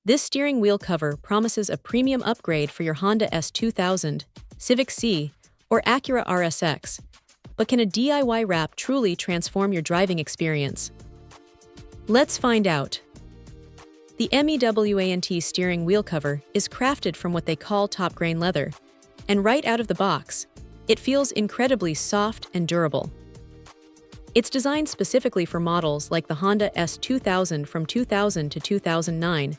This steering wheel cover promises a premium upgrade for your Honda S2000, Civic C, or Acura RSX. But can a DIY wrap truly transform your driving experience? Let's find out. The MEWANT steering wheel cover is crafted from what they call top-grain leather, and right out of the box, it feels incredibly soft and durable. It's designed specifically for models like the Honda S2000 from 2000 to 2009,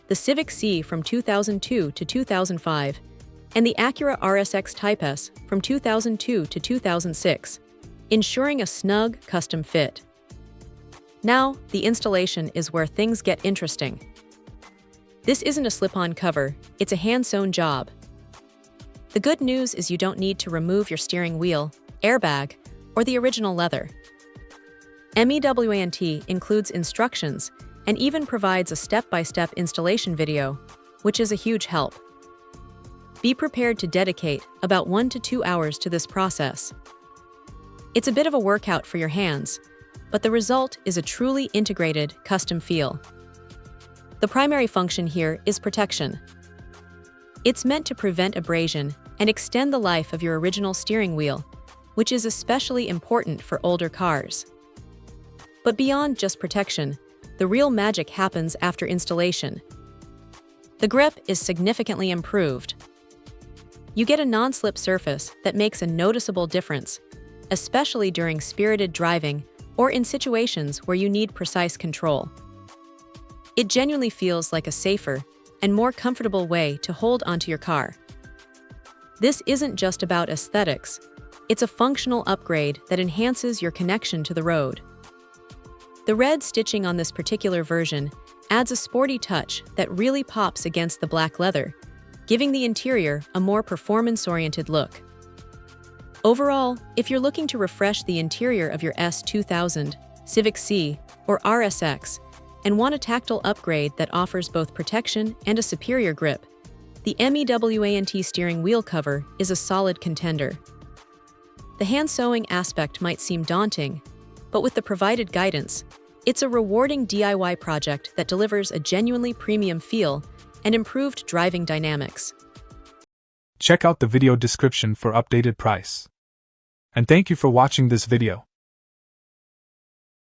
the Civic C from 2002 to 2005, and the Acura RSX Type S from 2002 to 2006, ensuring a snug, custom fit. Now, the installation is where things get interesting. This isn't a slip-on cover, it's a hand-sewn job. The good news is you don't need to remove your steering wheel, airbag, or the original leather. MEWANT includes instructions and even provides a step-by-step installation video, which is a huge help. Be prepared to dedicate about 1 to 2 hours to this process. It's a bit of a workout for your hands, but the result is a truly integrated, custom feel. The primary function here is protection. It's meant to prevent abrasion and extend the life of your original steering wheel, which is especially important for older cars. But beyond just protection, the real magic happens after installation. The grip is significantly improved. You get a non-slip surface that makes a noticeable difference, especially during spirited driving or in situations where you need precise control. It genuinely feels like a safer and more comfortable way to hold onto your car. This isn't just about aesthetics, it's a functional upgrade that enhances your connection to the road. The red stitching on this particular version adds a sporty touch that really pops against the black leather, giving the interior a more performance-oriented look. Overall, if you're looking to refresh the interior of your S2000, Civic C, or RSX, and want a tactile upgrade that offers both protection and a superior grip, the MEWANT steering wheel cover is a solid contender. The hand-sewing aspect might seem daunting, but with the provided guidance, it's a rewarding DIY project that delivers a genuinely premium feel and improved driving dynamics. Check out the video description for updated price. And thank you for watching this video.